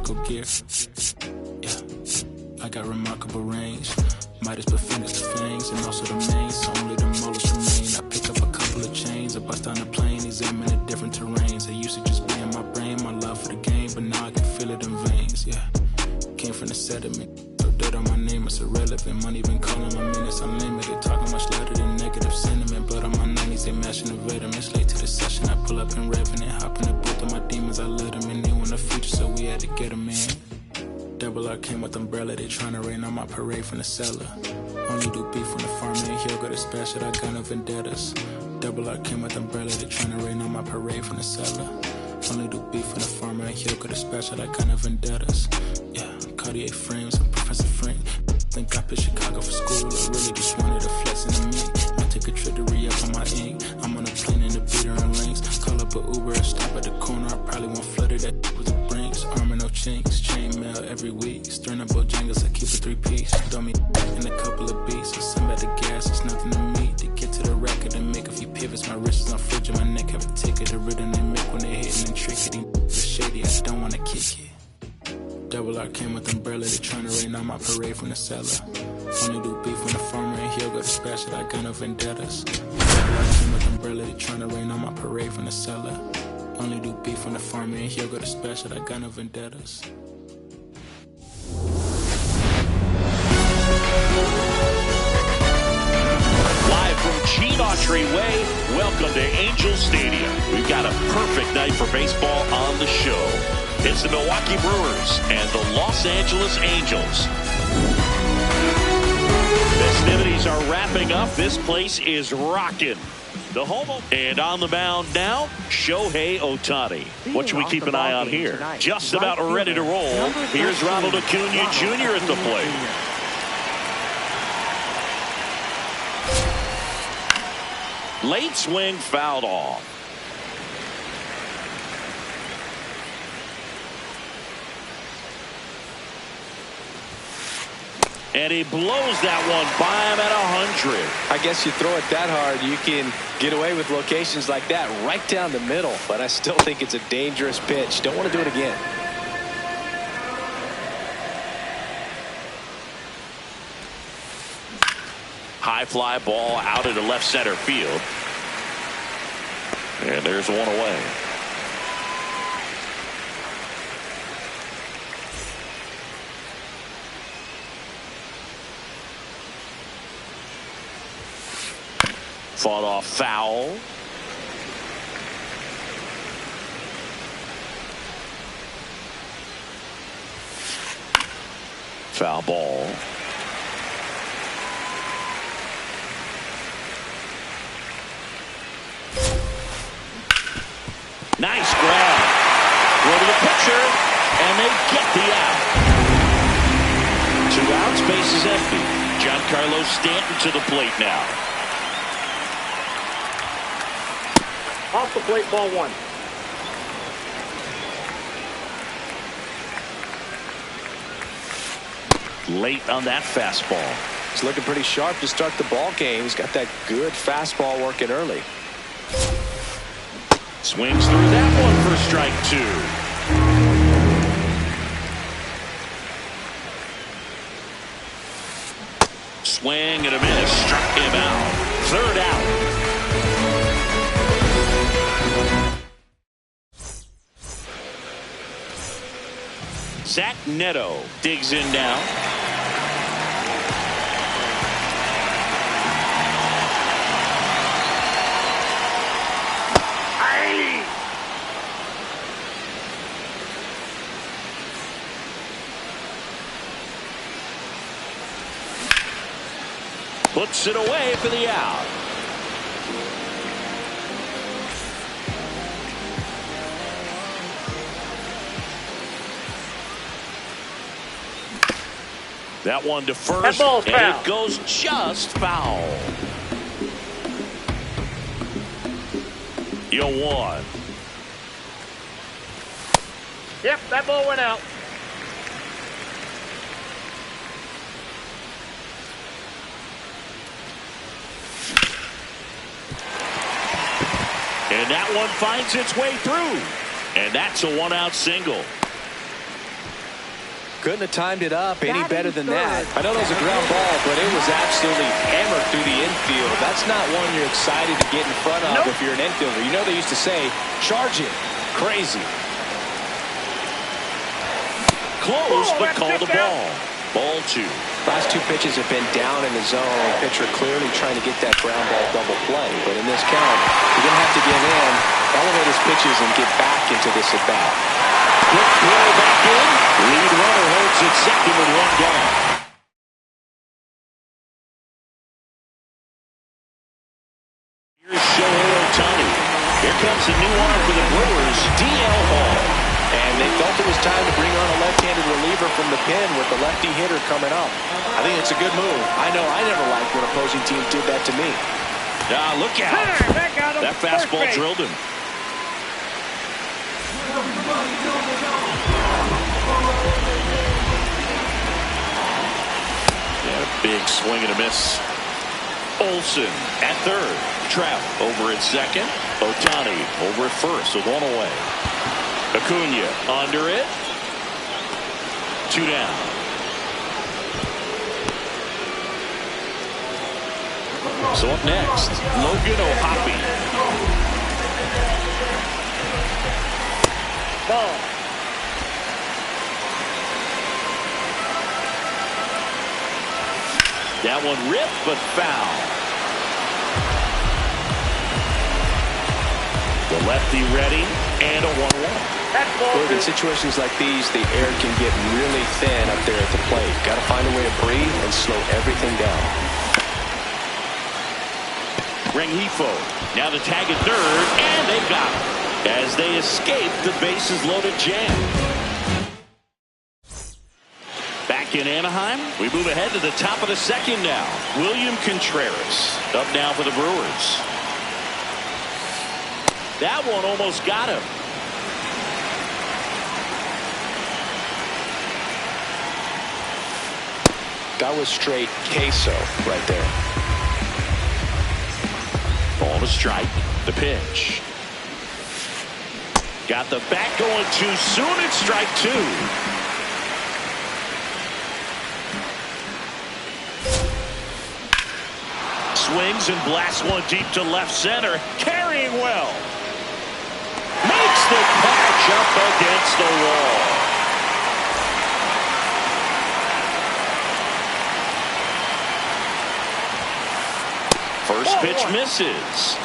mechanical gear. Yeah, I got remarkable range. Midas but finish the fangs and also the mains, so only the molars remain. I pick up a couple of chains, I bust down the plane, these aiming at different terrains. They used to just be in my brain, my love for the game, but now I can feel it in veins, yeah. Came from the sediment, so dirt on my name, it's irrelevant. Money been calling my minutes unlimited, talking much louder than negative sentiment. Blood on my 90s, they mashing the vitamins. Late to the session, I pull up in Revenant, hop in the booth of my demons, I let them in. They want the future, so we had to get them in. Double R came with umbrella, they tryna rain on my parade from the cellar. Only do beef from the farm, and he'll go to special, I got no vendettas. Double R came with umbrella, they tryna rain on my parade from the cellar. Only do beef from the farm, and he'll go to special, I got no vendettas. Yeah, Cartier frames, I'm Professor Frank. Think I picked Chicago for school, I really just wanted to flex in the meat. I take a trip to re-up on my ink, I'm on a plane in the beater and links. Call up a Uber, and stop at the corner, I probably won't flutter that with the brinks. Armor no chinks, chain mail every week. Stirring up Bojangles, I keep a 3-piece. Throw me in a couple of beats, so some at the gas, it's nothing to me. To get to the record and make a few pivots, my wrist is on fridge and my neck have a ticket. The rhythm they make when they hitting and tricking. It's shady, I don't wanna kick it. Double R came with umbrella, they tryna rain on my parade from the cellar. Only do beef when the farmer and he'll go to special, I got no vendettas. Double R came with umbrella, they tryna rain on my parade from the cellar. Only do beef when the farmer and he'll go to special, I got no vendettas. Live from G. Way, welcome to Angel Stadium. We've got a perfect night for baseball on the show. It's the Milwaukee Brewers and the Los Angeles Angels. Festivities are wrapping up. This place is rocking. The home and on the mound now, Shohei Ohtani. What should we keep an eye on here? Just about ready to roll. Here's Ronald Acuna Jr. at the plate. Late swing fouled off. And he blows that one by him at 100. I guess you throw it that hard, you can get away with locations like that right down the middle. But I still think it's a dangerous pitch. Don't want to do it again. High fly ball out into left center field. And there's one away. Fought off foul. Foul ball. Nice grab. Go to the pitcher, and they get the out. 2 outs, base is empty. Giancarlo Stanton to the plate now. Off the plate, ball 1. Late on that fastball. He's looking pretty sharp to start the ball game. He's got that good fastball working early. Swings through that one for strike 2. Swing and a miss, struck him out. 3rd out. Zach Neto digs in now. Puts it away for the out. That one to first, and it goes just foul. 0-1. Yep, that ball went out. And that one finds its way through. And that's a 1-out single. Couldn't have timed it up any better than that. I know that was a ground ball, but it was absolutely hammered through the infield. That's not one you're excited to get in front of if you're an infielder. You know they used to say, charge it. Crazy. Close, but called the ball. Ball 2. Last 2 pitches have been down in the zone. Pitcher clearly trying to get that ground ball double play. But in this count, you're going to have to get in, elevate his pitches, and get back into this at-bat. Quick throw back in. Lead runner holds at second with 1 gone. Here's Shohei Ohtani. Here comes a new arm for the Brewers, DL Hall. And they felt it was time to bring on a left-handed reliever from the pen with the lefty hitter coming up. I think it's a good move. I know I never liked when opposing teams did that to me. Look out. That fastball drilled him. Yeah, big swing and a miss. Olsen at third. Trout over at second. Ohtani over at first with 1 away. Acuna under it. 2 down. So up next, Logan O'Hoppe. Ball. That one ripped, but foul. The lefty ready, and a 1-1. Look, in situations like these, the air can get really thin up there at the plate. Got to find a way to breathe and slow everything down. Rengifo now to tag at third, and they got him as they escape the bases loaded jam. Back in Anaheim, we move ahead to the top of the second now. William Contreras up now for the Brewers. That one almost got him. That was straight queso right there. Ball to strike. The pitch. Got the bat going too soon. It's strike 2. Swings and blasts one deep to left center. Carrying well. Makes the catch up against the wall. First pitch misses.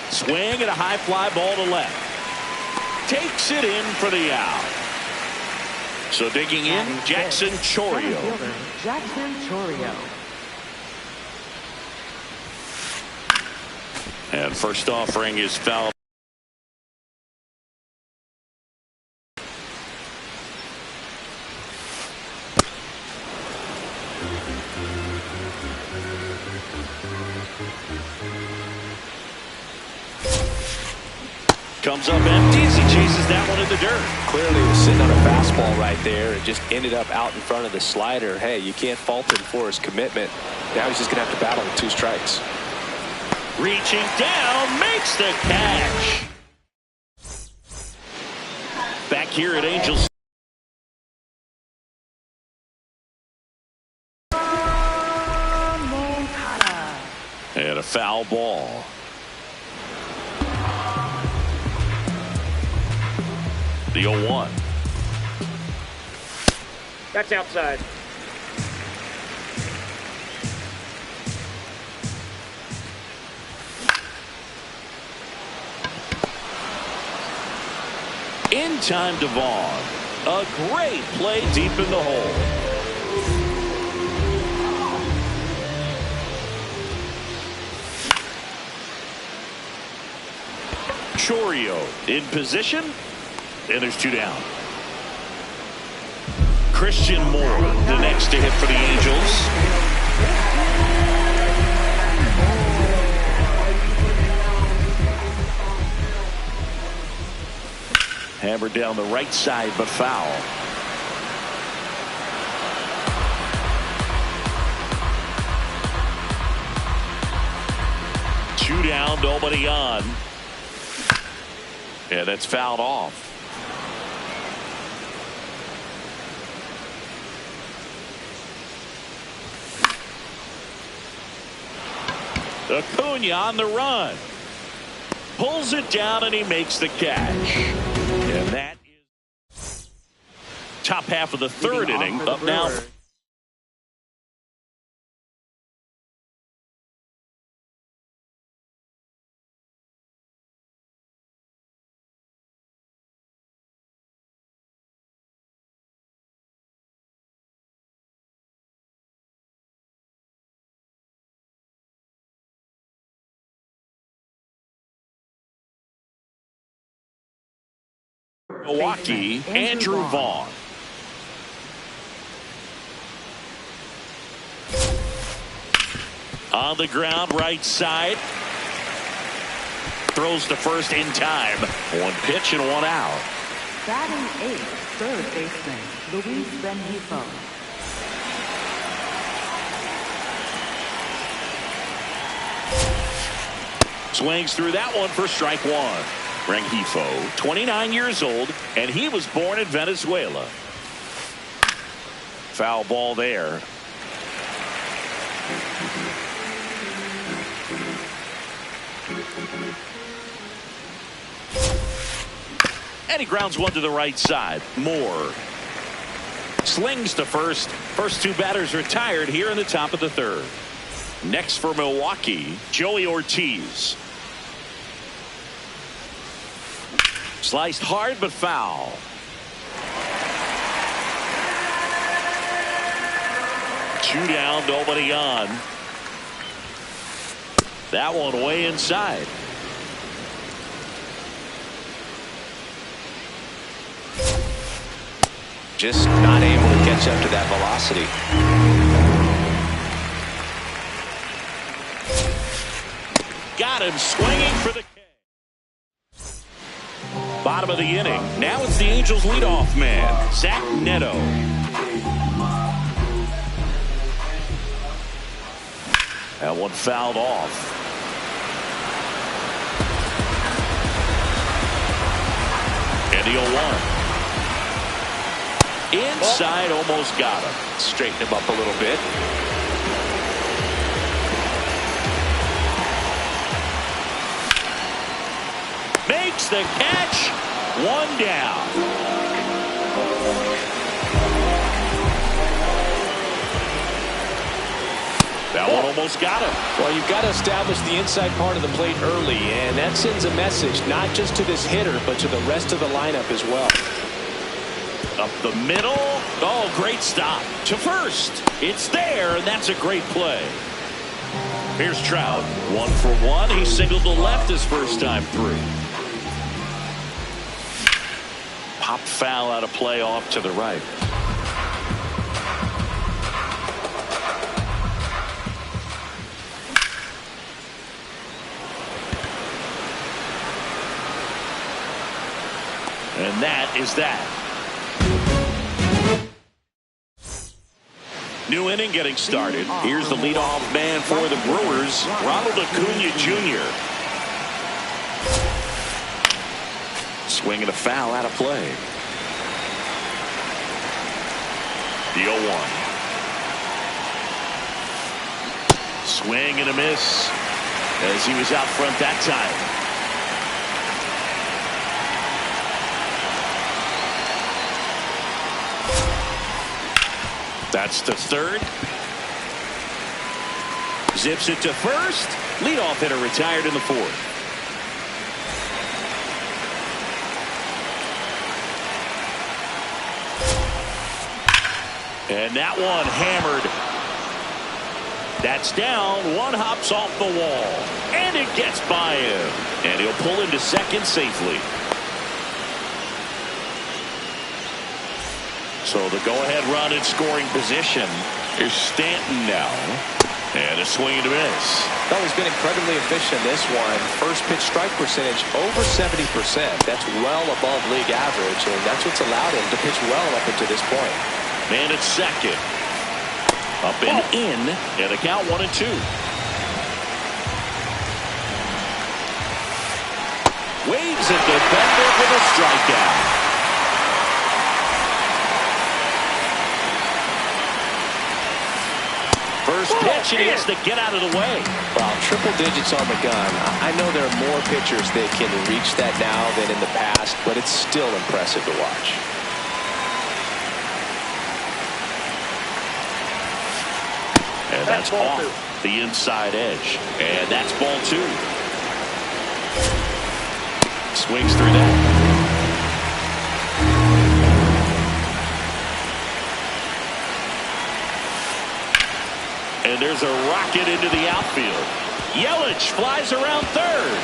Swing and a high fly ball to left. Takes it in for the out. So digging in, Jackson Chourio. Jackson Chourio. And first offering is foul. Comes up empty as he chases that one in the dirt. Clearly he was sitting on a fastball right there and just ended up out in front of the slider. Hey, you can't fault him for his commitment. Now he's just going to have to battle with 2 strikes. Reaching down, makes the catch. Back here at Angels. And a foul ball. The 0-1. That's outside. In time to Vaughn. A great play deep in the hole. Chourio in position. And there's 2 down. Christian Moore, the next to hit for the Angels. Hammered down the right side, but foul. Two down, nobody on. Yeah, that's fouled off. Acuna on the run. Pulls it down and he makes the catch. And that is top half of the third inning. Up now. Milwaukee, Andrew Vaughn. On the ground, right side. Throws to first in time. One pitch and one out. Batting eighth, third baseman, Luis Rengifo. Swings through that one for strike one. Rengifo, 29 years old, and he was born in Venezuela. Foul ball there. And he grounds one to the right side. Moore slings to first. First two batters retired here in the top of the third. Next for Milwaukee, Joey Ortiz. Sliced hard but foul. Two down, nobody on. That one way inside. Just not able to catch up to that velocity. Got him swinging for the bottom of the inning. Now it's the Angels leadoff man, Zach Neto. That one fouled off. And the 0-1. Inside, almost got him. Straighten him up a little bit. Makes the catch. One down. That one almost got him. Well, you've got to establish the inside part of the plate early, and that sends a message not just to this hitter, but to the rest of the lineup as well. Up the middle. Oh, great stop. To first. It's there, and that's a great play. Here's Trout. 1 for 1. He singled to left his first time through. Pop foul out of play off to the right. And that is that. New inning getting started. Here's the leadoff man for the Brewers, Ronald Acuna Jr. Swinging a foul out of play. The 0-1. Swing and a miss as he was out front that time. That's to third. Zips it to first. Leadoff hitter retired in the fourth. And that one hammered. That's down. One hops off the wall. And it gets by him. And he'll pull into second safely. So the go-ahead run in scoring position is Stanton now. And a swing and a miss. Well, he's been incredibly efficient in this one. First pitch strike percentage over 70%. That's well above league average, and that's what's allowed him to pitch well up until this point. Man at second. Up and in, and a count 1-2. Waves a defender with a strikeout. First pitch, and he has to get out of the way. Wow, triple digits on the gun. I know there are more pitchers that can reach that now than in the past, but it's still impressive to watch. And that's off the inside edge. And that's ball 2. Swings through that. And there's a rocket into the outfield. Yelich flies around third.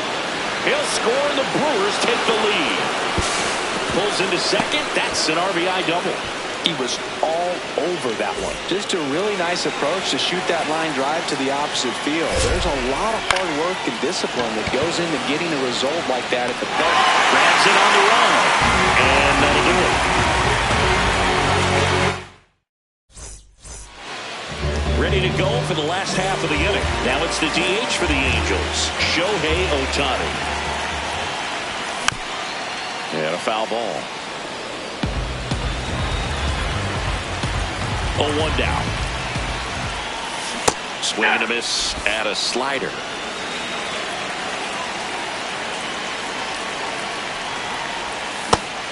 He'll score, and the Brewers take the lead. Pulls into second. That's an RBI double. He was all over that one. Just a really nice approach to shoot that line drive to the opposite field. There's a lot of hard work and discipline that goes into getting a result like that at the plate. Grabs it on the run. And that'll do it. Ready to go for the last half of the inning. Now it's the DH for the Angels, Shohei Ohtani. And a foul ball. 0-1 down. Swing and a miss at a slider.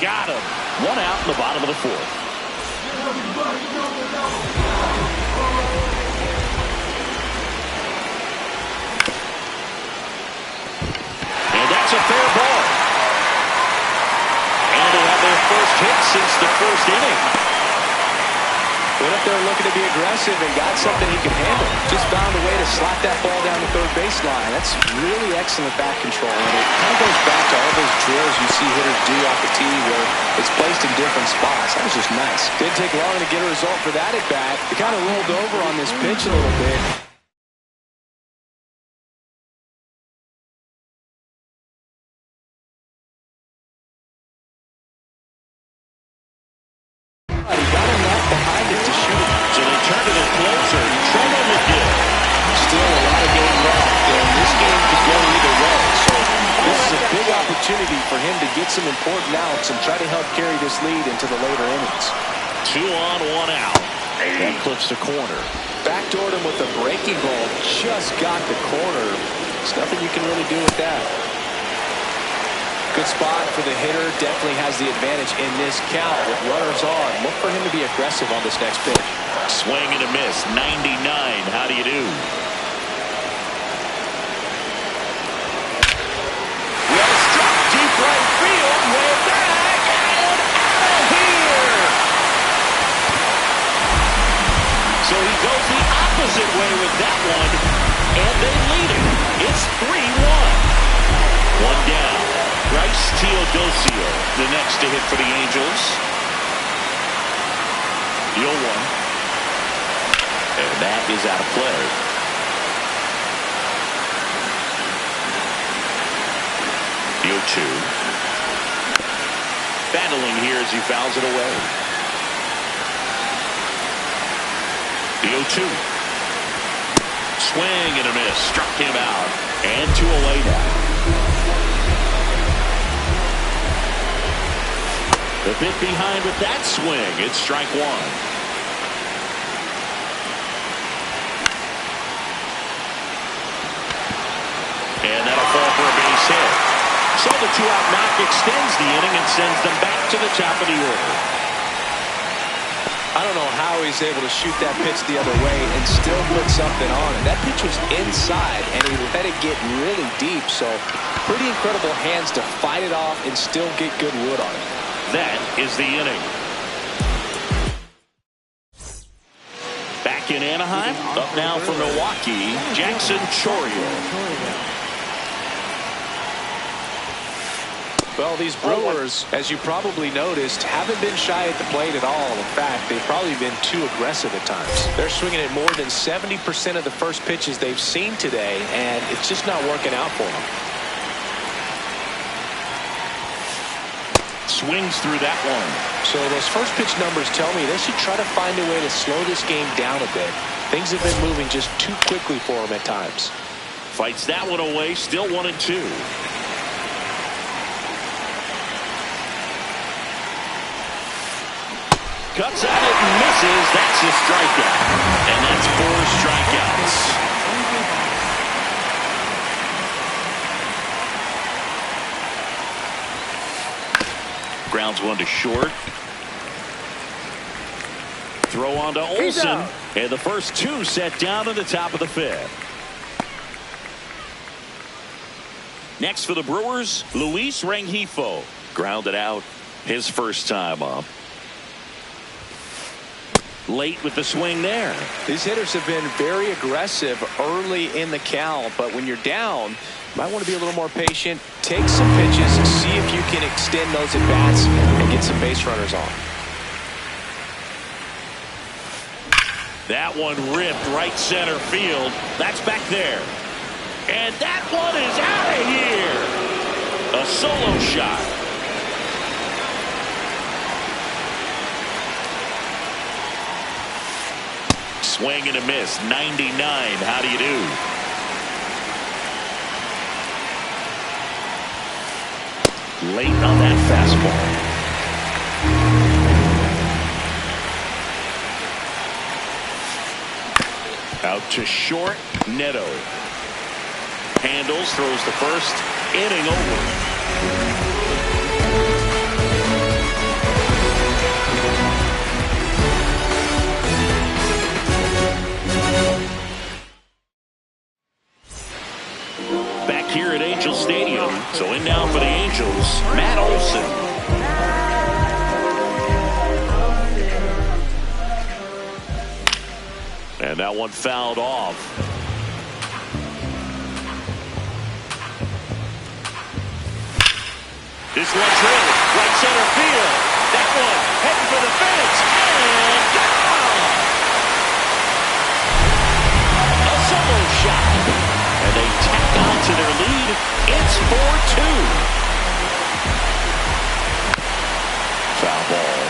Got him. 1 out in the bottom of the 4th. A fair ball. And they have their first hit since the first inning. Went up there looking to be aggressive and got something he could handle. Just found a way to slap that ball down the third baseline. That's really excellent bat control. And it kind of goes back to all those drills you see hitters do off the tee where it's placed in different spots. That was just nice. Didn't take long to get a result for that at bat. He kind of rolled over on this pitch a little bit. For him to get some important outs and try to help carry this lead into the later innings. 2 on, 1 out. That clips the corner. Backdoored him with a breaking ball. Just got the corner. There's nothing you can really do with that. Good spot for the hitter. Definitely has the advantage in this count with runners on. Look for him to be aggressive on this next pitch. Swing and a miss. 99. How do you do? Right field, way back, and out of here! So he goes the opposite way with that one, and they lead it. It's 3-1. 1 down. Bryce Teodosio, the next to hit for the Angels. The 0-1. And that is out of play. The 0-2. Battling here as he fouls it away. The 0-2. Swing and a miss. Struck him out. And 2 away now. The bit behind with that swing. It's strike 1. And that'll fall for a base hit. So the 2-out knock extends the inning and sends them back to the top of the order. I don't know how he's able to shoot that pitch the other way and still put something on it. That pitch was inside, and he let it get really deep. So pretty incredible hands to fight it off and still get good wood on it. That is the inning. Back in Anaheim, up now for Milwaukee, Jackson Chourio. Well, these Brewers, as you probably noticed, haven't been shy at the plate at all. In fact, they've probably been too aggressive at times. They're swinging at more than 70% of the first pitches they've seen today, and it's just not working out for them. Swings through that one. So those first pitch numbers tell me they should try to find a way to slow this game down a bit. Things have been moving just too quickly for them at times. Fights that one away, still 1-2. Cuts at it and misses. That's a strikeout. And that's 4 strikeouts. Grounds one to short. Throw on to Olsen. And the first 2 set down to the top of the 5th. Next for the Brewers, Luis Rengifo. Grounded out his first time up. Late with the swing there. These hitters have been very aggressive early in the count, but when you're down, you might want to be a little more patient. Take some pitches, see if you can extend those at bats and get some base runners on. That one ripped right center field. That's back there. And that one is out of here. A solo shot. Swing and a miss. 99. How do you do? Late on that fastball. Out to short. Neto. Handles, throws the first. Inning over. Back here at Angel Stadium. So in now for the Angels, Matt Olson. And that one fouled off. This one's hit. Right center field. That one heading for the fence. And down. A solo shot. And they tack on to their lead. It's 4-2. Foul ball.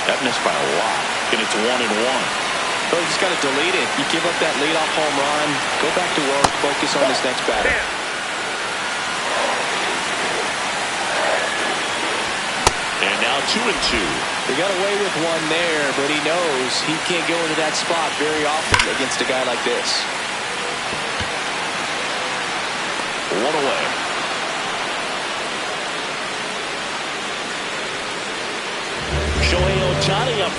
That missed by a lot. And it's 1-1. So you just got to delete it. You give up that leadoff home run. Go back to work. Focus on this next batter. And now 2-2. He got away with one there, but he knows he can't go into that spot very often against a guy like this. One away. Shohei Ohtani up.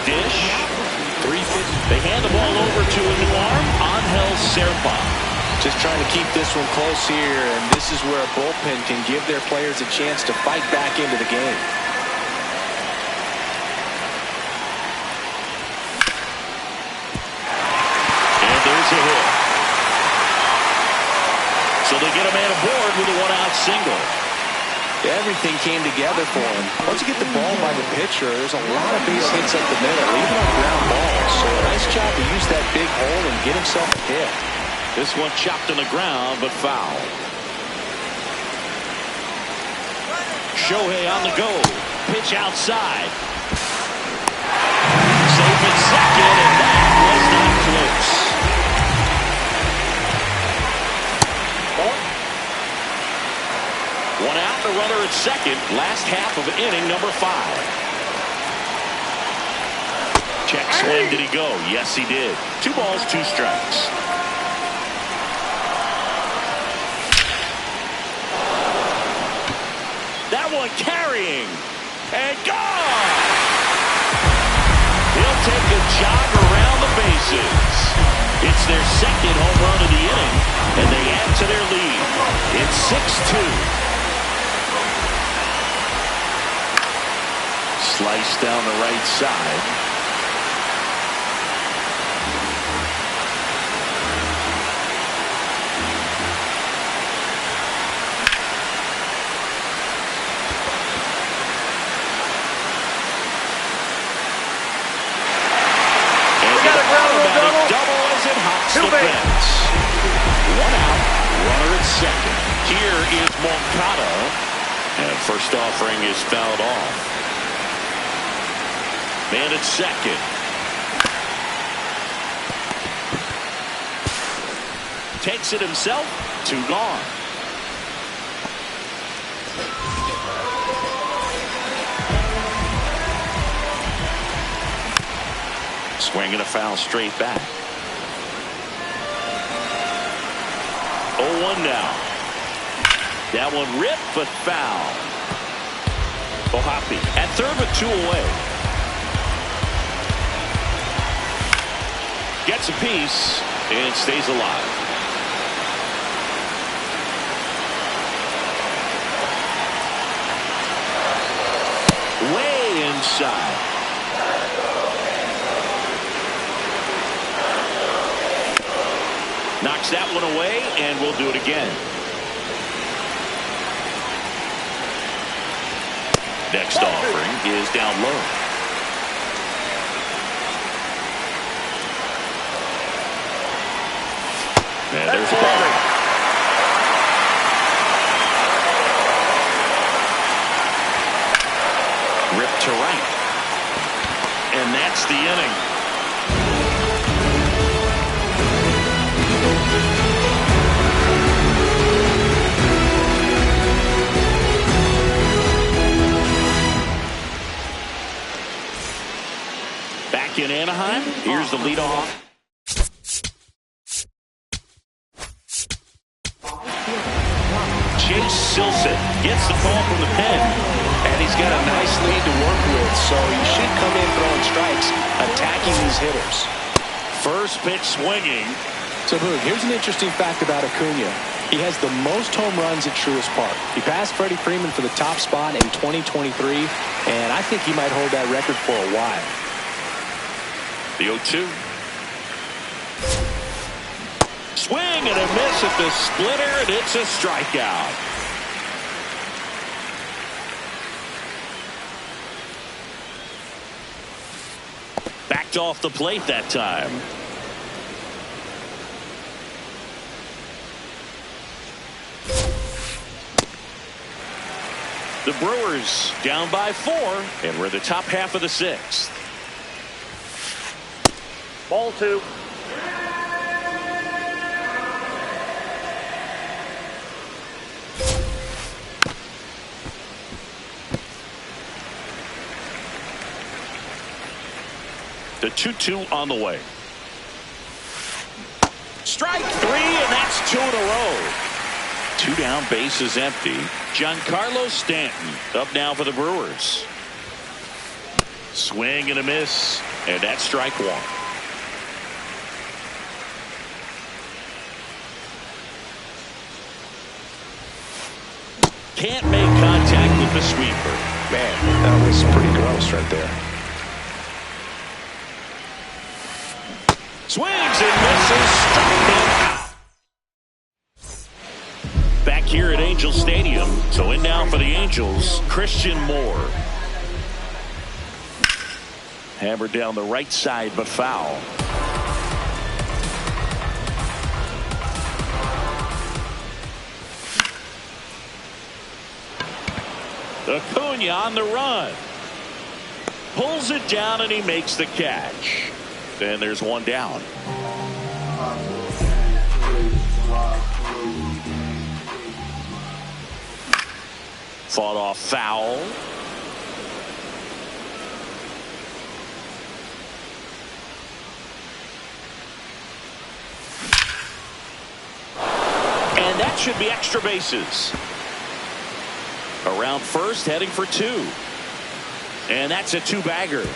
Dish. 3-5. They hand the ball over to a new arm. Angel Serpa. Just trying to keep this one close here, and this is where a bullpen can give their players a chance to fight back into the game. And there's a hit. So they get a man aboard with a one-out single. Everything came together for him. Once you get the ball by the pitcher, there's a lot of base hits up the middle, even on ground balls. So a nice job to use that big hole and get himself a hit. This one chopped on the ground, but foul. Shohei on the go. Pitch outside. Safe at second, and that was not close. One out, the runner at second. Last half of inning number 5. Check swing. Did he go? Yes, he did. 2 balls, 2 strikes. That one carrying. And gone! He'll take a jog around the bases. It's their second home run of the inning, and they add to their lead. It's 6-2. Slice down the right side. And the automatic double as it hops the fence. 1 out, runner at second. Here is Moncada. And first offering is fouled off. Man at second. takes it himself. 2 gone. Swinging a foul straight back. 0-1 now. That one ripped, but foul. Ohapi at third with 2 away. Gets a piece and stays alive. Way inside. Knocks that one away, and we'll do it again. Next offering is down low. And there's a ball. Ripped to right. And that's the inning. Back in Anaheim, here's the leadoff. Chase Silseth gets the call from the pen. And he's got a nice lead to work with, so he should come in throwing strikes, attacking these hitters. First pitch swinging. So, Boog, here's an interesting fact about Acuna. He has the most home runs at Truist Park. He passed Freddie Freeman for the top spot in 2023, and I think he might hold that record for a while. The 0-2. Swing and a miss at the splitter, and it's a strikeout. Backed off the plate that time. The Brewers down by 4, and we're in the top half of the 6th. Ball 2. The 2-2 on the way. Strike 3, and that's 2 in a row. 2 down, bases empty. Giancarlo Stanton up now for the Brewers. Swing and a miss, and that's strike 1. Can't make contact with the sweeper. Man, that was pretty gross right there. Swings and misses. Struck him out. Back here at Angel Stadium. So in now for the Angels, Christian Moore. Hammered down the right side, but foul. Acuna on the run. Pulls it down and he makes the catch. Then there's 1 down. Fought off foul. And that should be extra bases. Around first, heading for 2. And that's a 2-bagger.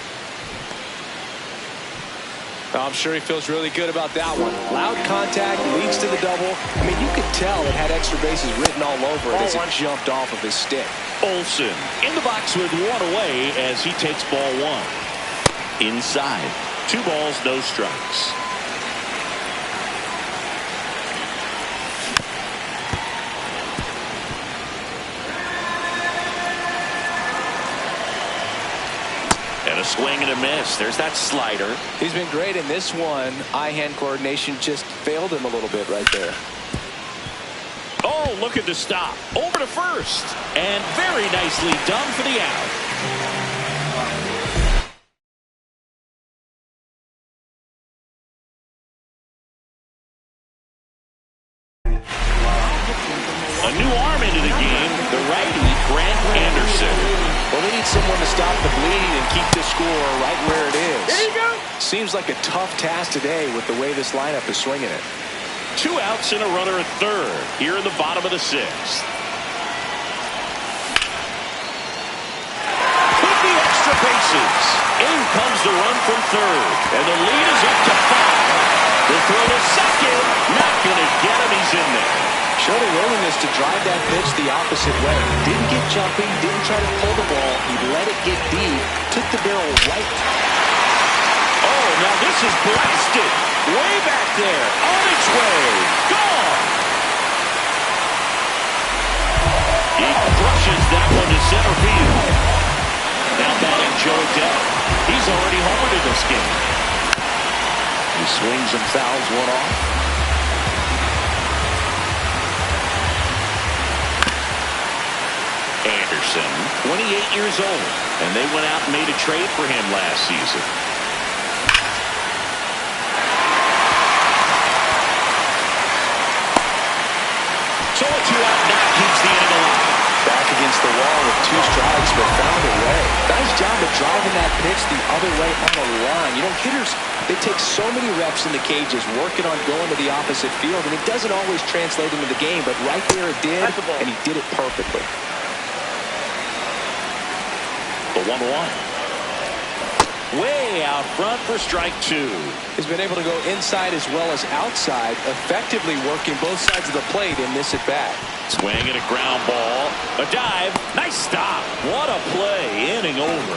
I'm sure he feels really good about that one. Loud contact leads to the double. I mean, you could tell it had extra bases written all over it as it jumped off of his stick. Olsen in the box with 1 away as he takes ball 1. Inside. 2 balls, no strikes. And a swing and a miss. There's that slider. He's been great in this one. Eye-hand coordination just failed him a little bit right there. Oh, look at the stop. Over to first. And very nicely done for the out. keep the score right where it is. There you go. Seems like a tough task today with the way this lineup is swinging it. 2 outs and a runner at third here in the bottom of the 6th. Could be extra bases. In comes the run from third, and the lead is up to 5. The throw to second, not going to get him. He's in there. Showed a willingness to drive that pitch the opposite way. Didn't get jumping, didn't try to pull the ball. He let it get deep, took the barrel right. Oh, now this is blasted. Way back there, on its way, gone. He crushes that one to center field. Now batting Joe Adell. He's already homered in this game. He swings and fouls one off. Anderson, 28 years old, and they went out and made a trade for him last season. So a 2-out knock keeps the inning alive. Back against the wall with 2 strikes, but found a way. Nice job of driving that pitch the other way on the line. You know, hitters, they take so many reps in the cages, working on going to the opposite field, and it doesn't always translate into the game, but right there it did, and he did it perfectly. The 1-1. Way out front for strike 2. He's been able to go inside as well as outside, effectively working both sides of the plate in this at-bat. Swing and a ground ball. A dive. Nice stop. What a play. Inning over.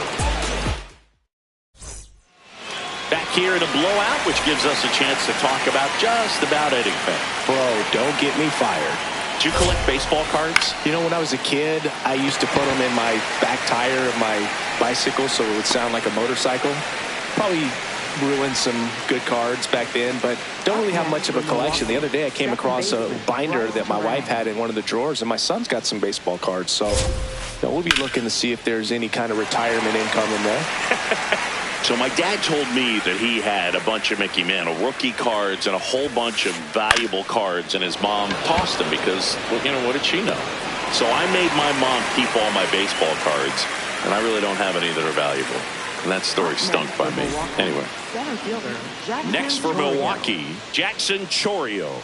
Back here in a blowout, which gives us a chance to talk about just about anything. Bro, don't get me fired. Did you collect baseball cards? You know, when I was a kid, I used to put them in my back tire of my bicycle so it would sound like a motorcycle. Probably ruined some good cards back then, but don't really have much of a collection. The other day I came across a binder that my wife had in one of the drawers, and my son's got some baseball cards, so we'll be looking to see if there's any kind of retirement income in there. So my dad told me that he had a bunch of Mickey Mantle rookie cards and a whole bunch of valuable cards, and his mom tossed them because, well, you know, what did she know? So I made my mom keep all my baseball cards, and I really don't have any that are valuable. And that story stunk by me. Anyway, next for Milwaukee, Jackson Chourio.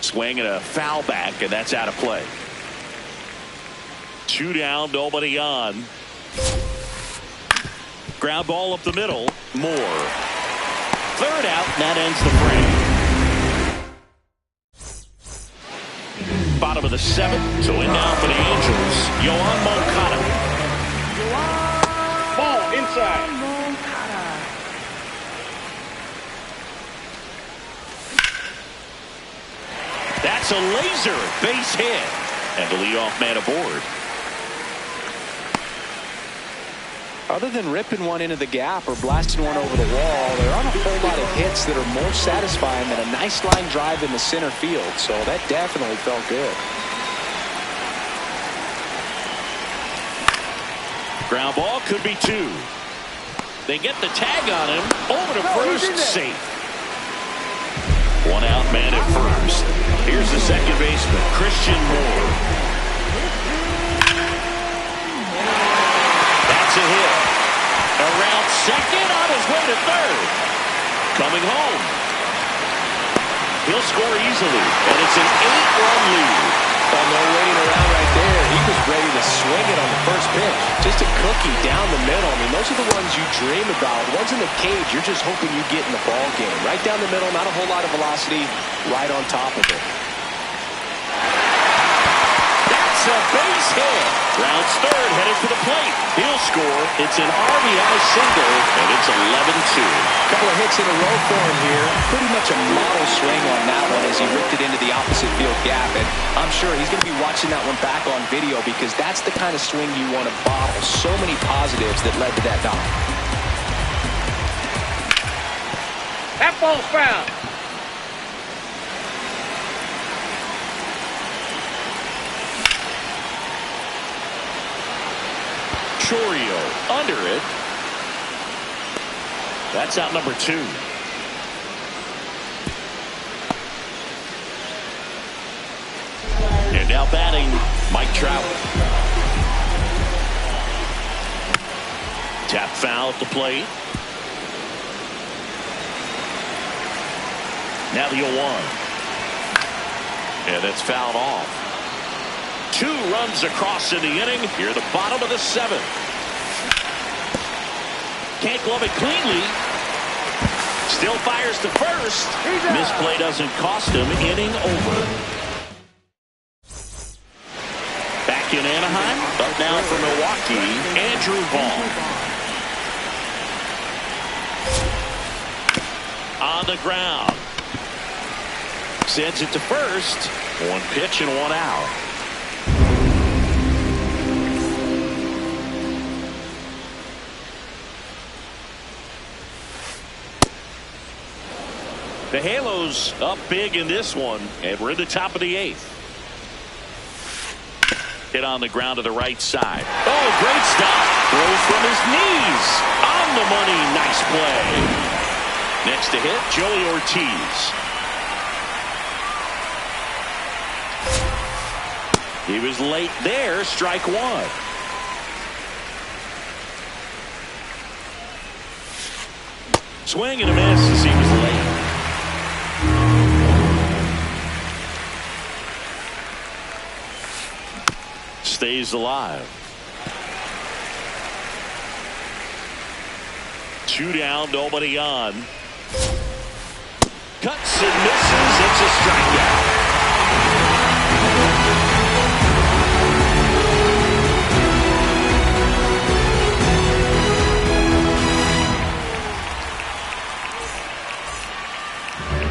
Swing and a foul back, and that's out of play. 2 down, nobody on. Ground ball up the middle. Moore. 3rd out, and that ends the frame. Bottom of the 7th, so in now for the Angels, Yoan Moncada. Ball inside. That's a laser base hit, and the leadoff man aboard. Other than ripping one into the gap or blasting one over the wall, there aren't a whole lot of hits that are more satisfying than a nice line drive in the center field, so that definitely felt good. Ground ball could be 2. They get the tag on him. Over to first, safe. 1 out, man at first. Here's the second baseman, Christian Moore. That's a hit. Around second, on his way to third. Coming home. He'll score easily, and it's an 8-run lead. Oh, no waiting around right there. He was ready to swing it on the first pitch. Just a cookie down the middle. I mean, those are the ones you dream about. Ones in the cage, you're just hoping you get in the ball game. Right down the middle, not a whole lot of velocity, right on top of it. That's a base hit. Rounds third, headed for the plate. He'll score. It's an RBI single, and it's 11-2. A couple of hits in a row for him here. Pretty much a model swing on that one as he ripped it into the opposite field gap. And I'm sure he's going to be watching that one back on video because that's the kind of swing you want to bottle. So many positives that led to that knock. That ball's foul. Chourio under it. That's out number 2. And now batting, Mike Trout. Tap foul at the plate. Now the 0-1. And that's fouled off. 2 runs across in the inning. Here at the bottom of the 7th. Can't glove it cleanly. Still fires to first. This play doesn't cost him. Inning over. Back in Anaheim. Up now for Milwaukee, Andrew Vaughn. On the ground. Sends it to first. 1 pitch and 1 out. The Halos up big in this one, and we're in the top of the 8th. Hit on the ground to the right side. Oh, great stop. Throws from his knees. On the money. Nice play. Next to hit, Joey Ortiz. He was late there. Strike 1. Swing and a miss as he was late. Stays alive. 2 down, nobody on. Cuts and misses. It's a strikeout.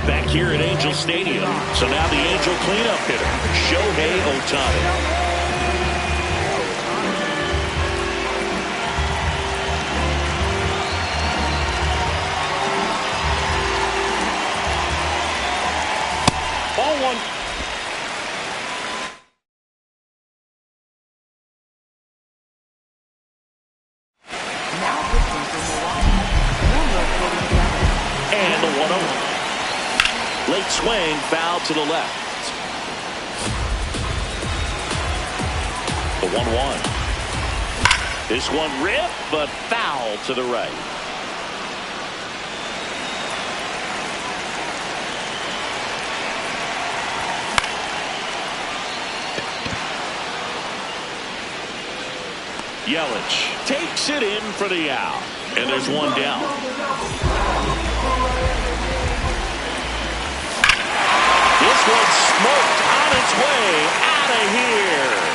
Back here at Angel Stadium. So now the Angel cleanup hitter, Shohei Ohtani. Ball 1. And the 1-0. Late swing, foul to the left. The 1-1. This one ripped, but foul to the right. Yelich takes it in for the out. And there's 1 down. This one's smoked on its way out of here.